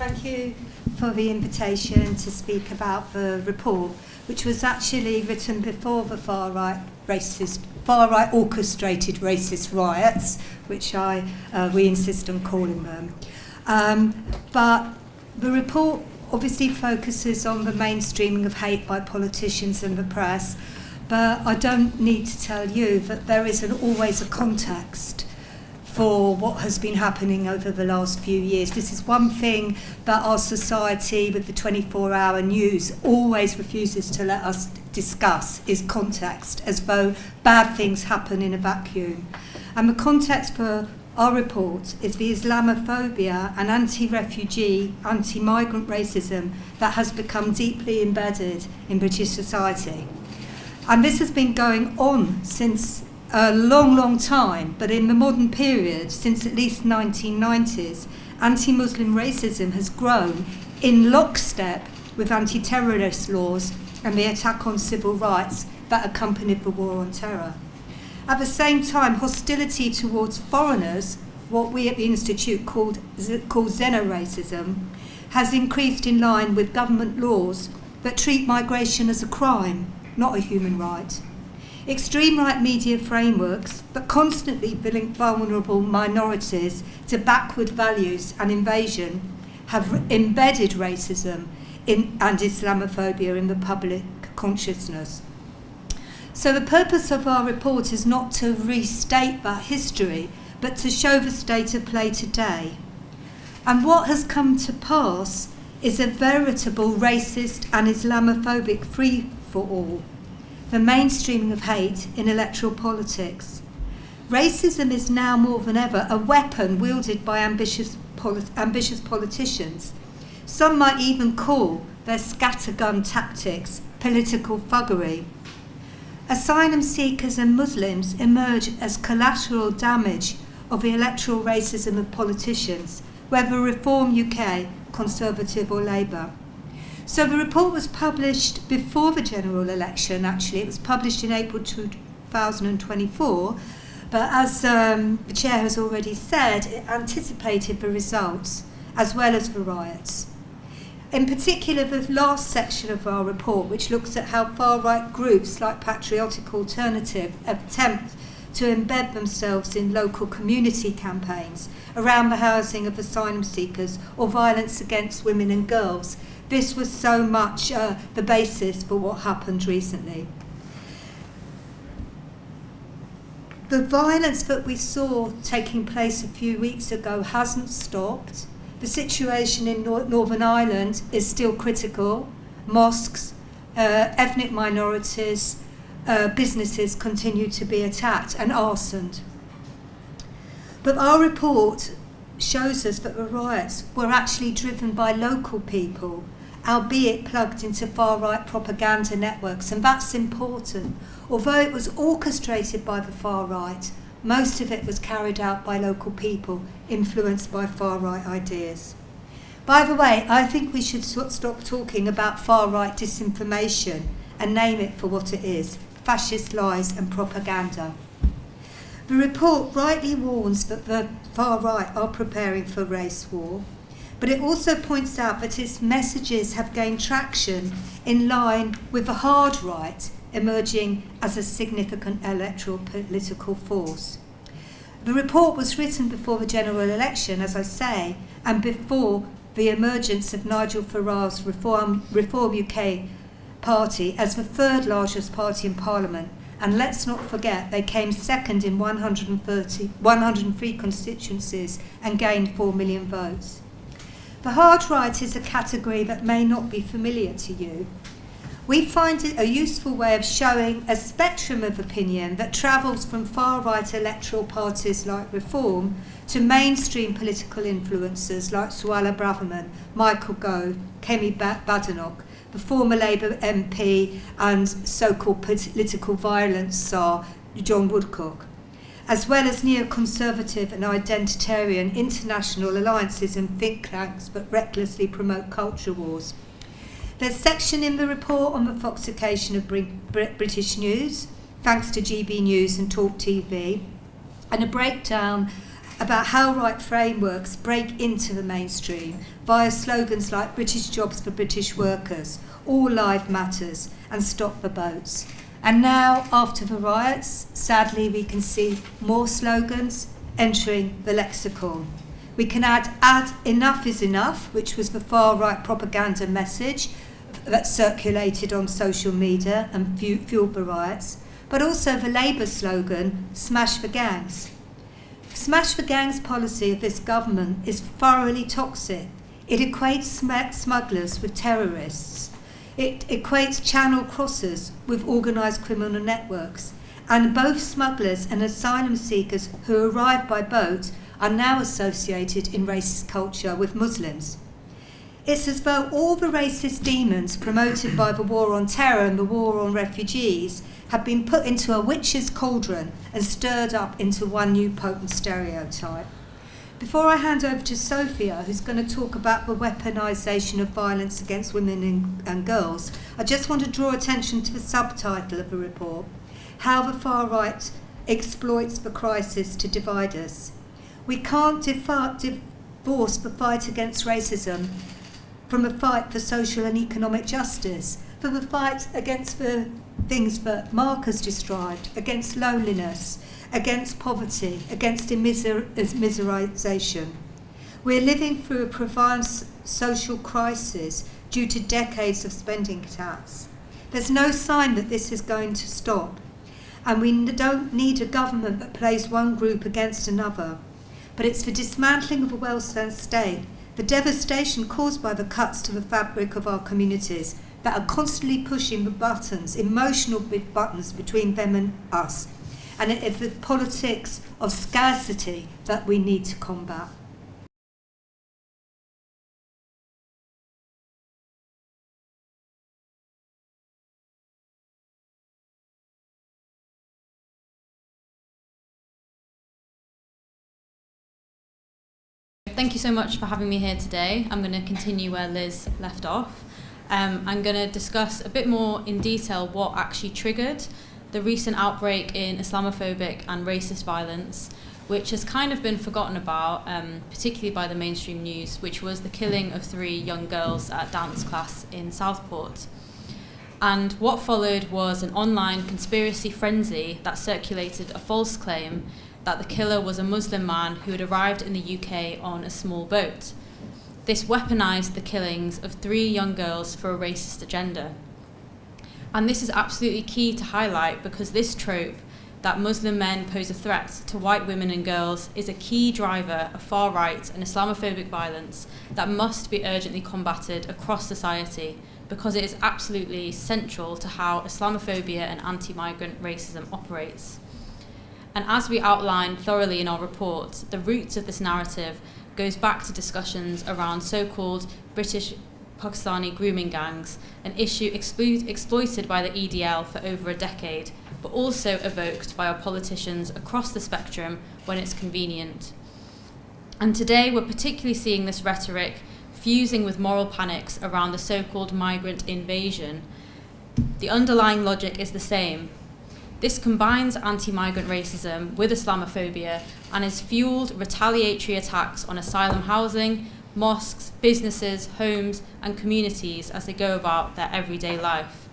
Thank you for the invitation to speak about the report, which was actually written before the far-right orchestrated racist riots, which we insist on calling them. But the report obviously focuses on the mainstreaming of hate by politicians and the press, but I don't need to tell you that there isn't always a context for what has been happening over the last few years. This is one thing that our society with the 24-hour news always refuses to let us discuss, is context, as though bad things happen in a vacuum. And the context for our report is the Islamophobia and anti-refugee, anti-migrant racism that has become deeply embedded in British society. And this has been going on since a long, long time, but in the modern period, since at least 1990s, anti-Muslim racism has grown in lockstep with anti-terrorist laws and the attack on civil rights that accompanied the war on terror. At the same time, hostility towards foreigners, what we at the Institute call xenoracism, has increased in line with government laws that treat migration as a crime, not a human right. Extreme right media frameworks that constantly link vulnerable minorities to backward values and invasion have embedded racism and Islamophobia in the public consciousness. So the purpose of our report is not to restate that history, but to show the state of play today. And what has come to pass is a veritable racist and Islamophobic free-for-all, the mainstreaming of hate in electoral politics. Racism is now more than ever a weapon wielded by ambitious politicians. Some might even call their scattergun tactics political thuggery. Asylum seekers and Muslims emerge as collateral damage of the electoral racism of politicians, whether Reform UK, Conservative or Labour. So the report was published before the general election, actually. It was published in April 2024, but as the Chair has already said, it anticipated the results as well as the riots. In particular, the last section of our report, which looks at how far-right groups like Patriotic Alternative attempt to embed themselves in local community campaigns around the housing of asylum seekers or violence against women and girls. This was so much the basis for what happened recently. The violence that we saw taking place a few weeks ago hasn't stopped. The situation in Northern Ireland is still critical. Mosques, ethnic minorities, businesses continue to be attacked and arsoned. But our report shows us that the riots were actually driven by local people, albeit plugged into far-right propaganda networks, and that's important. Although it was orchestrated by the far-right, most of it was carried out by local people, influenced by far-right ideas. By the way, I think we should stop talking about far-right disinformation and name it for what it is: fascist lies and propaganda. The report rightly warns that the far-right are preparing for race war, but it also points out that its messages have gained traction in line with the hard right emerging as a significant electoral political force. The report was written before the general election, as I say, and before the emergence of Nigel Farage's Reform UK party as the third largest party in Parliament. And let's not forget, they came second in 103 constituencies and gained 4 million votes. The hard right is a category that may not be familiar to you. We find it a useful way of showing a spectrum of opinion that travels from far-right electoral parties like Reform to mainstream political influencers like Suella Braverman, Michael Gove, Kemi Badenoch, the former Labour MP and so-called political violence czar John Woodcock, as well as neoconservative and identitarian international alliances and think tanks that recklessly promote culture wars. There's a section in the report on the foxification of British news, thanks to GB News and Talk TV, and a breakdown about how right frameworks break into the mainstream via slogans like British jobs for British workers, all life matters, and stop the boats. And now, after the riots, sadly we can see more slogans entering the lexicon. We can add enough is enough, which was the far-right propaganda message that circulated on social media and fueled the riots, but also the Labour slogan, smash the gangs. Smash the gangs policy of this government is thoroughly toxic. It equates smugglers with terrorists. It equates channel crossers with organised criminal networks. And both smugglers and asylum seekers who arrive by boat are now associated in racist culture with Muslims. It's as though all the racist demons promoted by the war on terror and the war on refugees have been put into a witch's cauldron and stirred up into one new potent stereotype. Before I hand over to Sophia, who's going to talk about the weaponisation of violence against women and girls, I just want to draw attention to the subtitle of the report, How the Far Right Exploits the Crisis to Divide Us. We can't divorce the fight against racism from a fight for social and economic justice, for the fight against the things that Mark has described, against loneliness, against poverty, against immiseration. We're living through a profound social crisis due to decades of spending tax. There's no sign that this is going to stop, and we don't need a government that plays one group against another. But it's the dismantling of a welfare state, the devastation caused by the cuts to the fabric of our communities that are constantly pushing the buttons, emotional buttons between them and us. And it's the politics of scarcity that we need to combat. Thank you so much for having me here today. I'm going to continue where Liz left off. I'm going to discuss a bit more in detail what actually triggered the recent outbreak in Islamophobic and racist violence, which has kind of been forgotten about, particularly by the mainstream news, which was the killing of 3 young girls at dance class in Southport. And what followed was an online conspiracy frenzy that circulated a false claim that the killer was a Muslim man who had arrived in the UK on a small boat. This weaponised the killings of 3 young girls for a racist agenda. And this is absolutely key to highlight because this trope that Muslim men pose a threat to white women and girls is a key driver of far-right and Islamophobic violence that must be urgently combated across society because it is absolutely central to how Islamophobia and anti-migrant racism operates. And as we outlined thoroughly in our report, the roots of this narrative goes back to discussions around so-called British Pakistani grooming gangs, an issue exploited by the EDL for over a decade, but also evoked by our politicians across the spectrum when it's convenient. And today we're particularly seeing this rhetoric fusing with moral panics around the so-called migrant invasion. The underlying logic is the same. This combines anti-migrant racism with Islamophobia and has fueled retaliatory attacks on asylum housing, mosques, businesses, homes, and communities as they go about their everyday life.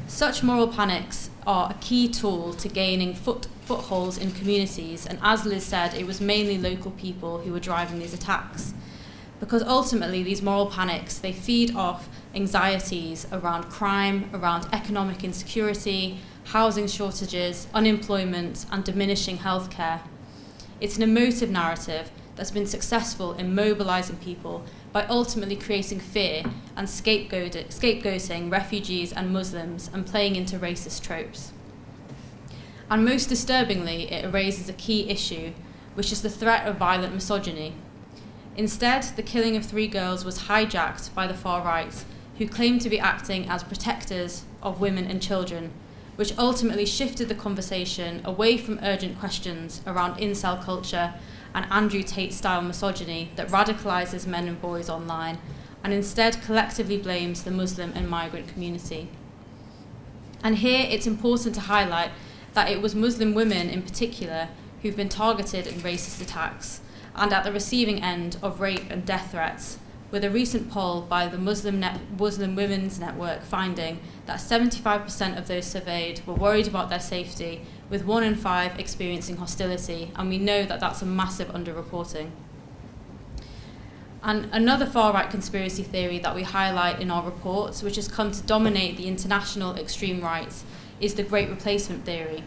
Such moral panics are a key tool to gaining footholds in communities, and as Liz said, it was mainly local people who were driving these attacks. Because ultimately these moral panics, they feed off anxieties around crime, around economic insecurity, housing shortages, unemployment, and diminishing healthcare. It's an emotive narrative that's been successful in mobilising people by ultimately creating fear and scapegoating refugees and Muslims and playing into racist tropes. And most disturbingly, it raises a key issue, which is the threat of violent misogyny. Instead, the killing of 3 girls was hijacked by the far right, who claimed to be acting as protectors of women and children, which ultimately shifted the conversation away from urgent questions around incel culture and Andrew Tate-style misogyny that radicalises men and boys online, and instead collectively blames the Muslim and migrant community. And here it's important to highlight that it was Muslim women in particular who've been targeted in racist attacks and at the receiving end of rape and death threats, with a recent poll by the Muslim Women's Network finding that 75% of those surveyed were worried about their safety, with 1 in 5 experiencing hostility, and we know that that's a massive underreporting. And another far-right conspiracy theory that we highlight in our reports, which has come to dominate the international extreme right, is the Great Replacement theory.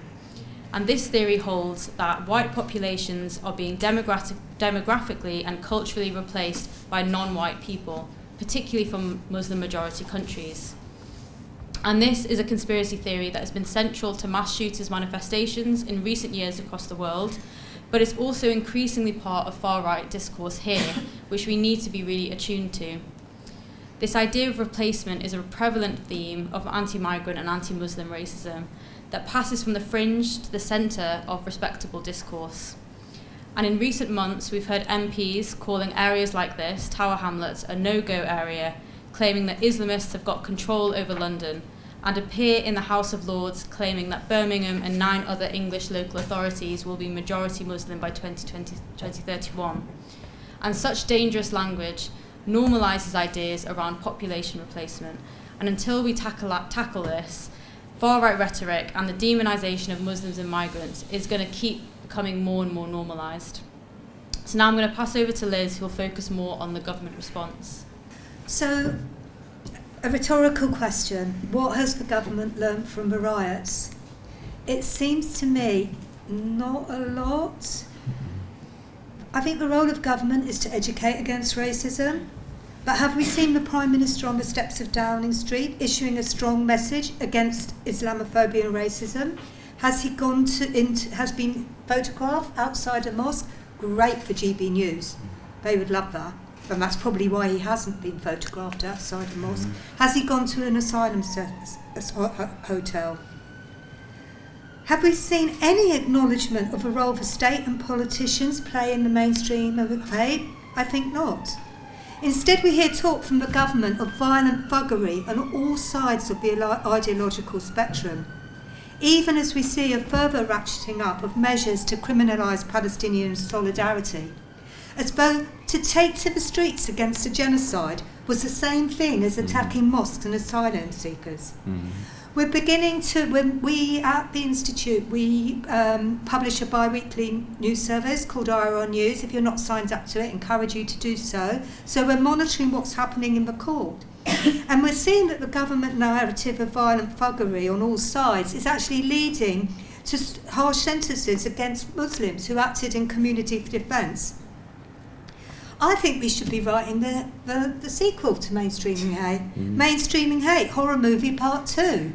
And this theory holds that white populations are being demographically and culturally replaced by non-white people, particularly from Muslim-majority countries. And this is a conspiracy theory that has been central to mass shooters' manifestations in recent years across the world, but it's also increasingly part of far-right discourse here, which we need to be really attuned to. This idea of replacement is a prevalent theme of anti-migrant and anti-Muslim racism that passes from the fringe to the centre of respectable discourse. And in recent months, we've heard MPs calling areas like this, Tower Hamlets, a no-go area, claiming that Islamists have got control over London, and appear in the House of Lords claiming that Birmingham and 9 other English local authorities will be majority Muslim by 2031. And such dangerous language normalises ideas around population replacement. And until we tackle this, far-right rhetoric and the demonisation of Muslims and migrants is going to keep becoming more and more normalised. So now I'm going to pass over to Liz, who will focus more on the government response. So, a rhetorical question. What has the government learnt from the riots? It seems to me not a lot. I think the role of government is to educate against racism. But have we seen the Prime Minister on the steps of Downing Street issuing a strong message against Islamophobia and racism? Has he has been photographed outside a mosque? Great for GB News. They would love that. And that's probably why he hasn't been photographed outside a mosque. Has he gone to an asylum hotel? Have we seen any acknowledgement of a role the state and politicians play in the mainstream of hate? I think not. Instead, we hear talk from the government of violent thuggery on all sides of the ideological spectrum, even as we see a further ratcheting up of measures to criminalise Palestinian solidarity, as though to take to the streets against a genocide was the same thing as attacking mosques and asylum seekers. Mm-hmm. We're beginning to, when we at the Institute, we publish a bi-weekly news service called IRR News. If you're not signed up to it, I encourage you to do so. So we're monitoring what's happening in the court. And we're seeing that the government narrative of violent thuggery on all sides is actually leading to harsh sentences against Muslims who acted in community defence. I think we should be writing the sequel to Mainstreaming Hate. Mainstreaming Hate, Horror Movie Part 2.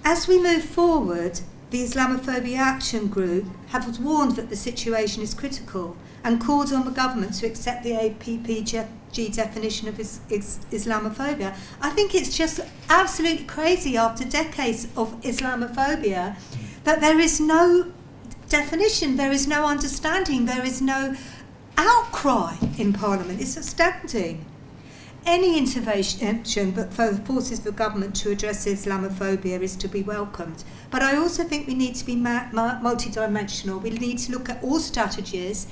As we move forward, the Islamophobia Action Group have warned that the situation is critical and called on the government to accept the APPG definition of Islamophobia. I think it's just absolutely crazy after decades of Islamophobia that there is no definition, there is no understanding, there is no outcry in Parliament. It's astounding. Any intervention that forces the government to address Islamophobia is to be welcomed. But I also think we need to be multidimensional. We need to look at all strategies,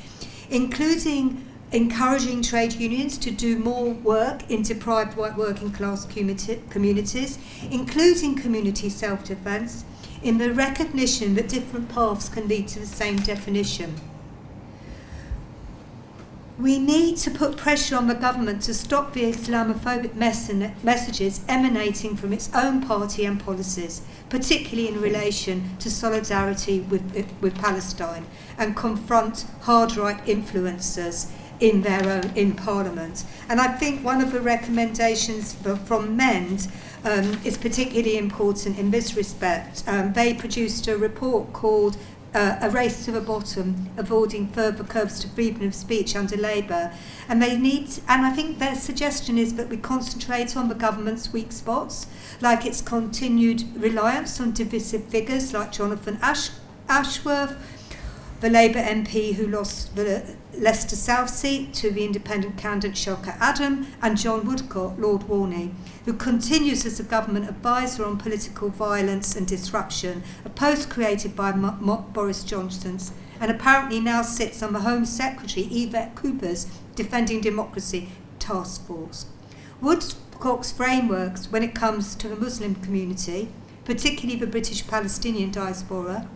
including encouraging trade unions to do more work in deprived white working class communities, including community self-defence, in the recognition that different paths can lead to the same definition. We need to put pressure on the government to stop the Islamophobic messages emanating from its own party and policies, particularly in relation to solidarity with Palestine, and confront hard-right influencers in Parliament. And I think one of the recommendations from MEND is particularly important in this respect. They produced a report called A Race to the Bottom, Avoiding Further Curbs to Freedom of Speech under Labour. And I think their suggestion is that we concentrate on the government's weak spots, like its continued reliance on divisive figures like Jonathan Ashworth, the Labour MP who lost the Leicester South seat to the independent candidate Shoka Adam, and John Woodcock, Lord Warney, who continues as a government advisor on political violence and disruption, a post created by Boris Johnson's, and apparently now sits on the Home Secretary Yvette Cooper's Defending Democracy Task Force. Woodcock's frameworks when it comes to the Muslim community, particularly the British Palestinian diaspora,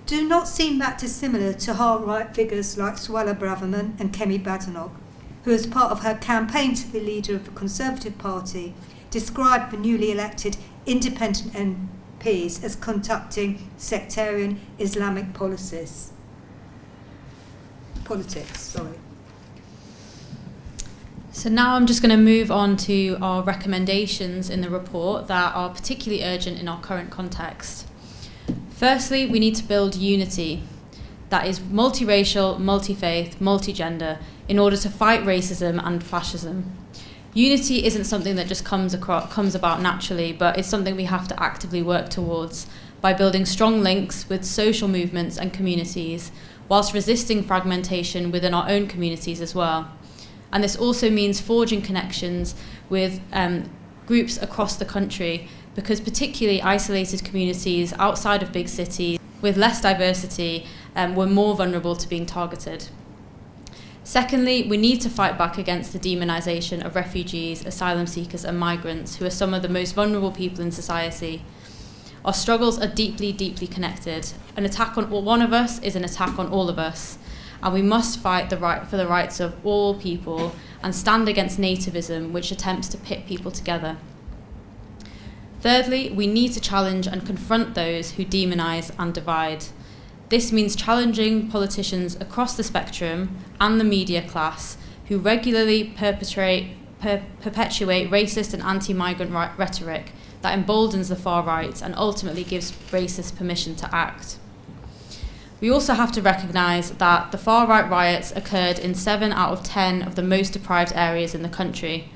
do not seem that dissimilar to hard-right figures like Suella Braverman and Kemi Badenoch, who, as part of her campaign to be leader of the Conservative Party, described the newly elected independent MPs as conducting sectarian Islamic politics. So now I'm just going to move on to our recommendations in the report that are particularly urgent in our current context. Firstly, we need to build unity that is multiracial, multi-faith, multi-gender in order to fight racism and fascism. Unity isn't something that just comes about naturally, but it's something we have to actively work towards by building strong links with social movements and communities, whilst resisting fragmentation within our own communities as well. And this also means forging connections with groups across the country, because particularly isolated communities outside of big cities with less diversity were more vulnerable to being targeted. Secondly, we need to fight back against the demonisation of refugees, asylum seekers and migrants, who are some of the most vulnerable people in society. Our struggles are deeply, deeply connected. An attack on one of us is an attack on all of us, and we must fight for the rights of all people and stand against nativism, which attempts to pit people together. Thirdly, we need to challenge and confront those who demonise and divide. This means challenging politicians across the spectrum and the media class who regularly perpetuate racist and anti-migrant rhetoric that emboldens the far right and ultimately gives racists permission to act. We also have to recognise that the far right riots occurred in 7 out of 10 of the most deprived areas in the country.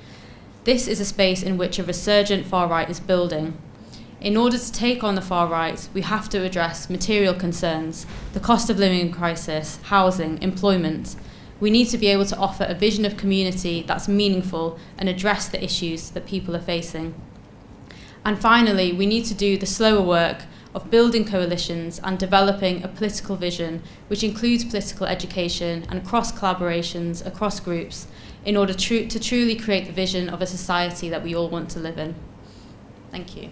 This is a space in which a resurgent far right is building. In order to take on the far right, we have to address material concerns, the cost of living crisis, housing, employment. We need to be able to offer a vision of community that's meaningful and address the issues that people are facing. And finally, we need to do the slower work of building coalitions and developing a political vision which includes political education and cross-collaborations across groups in order to truly create the vision of a society that we all want to live in. Thank you.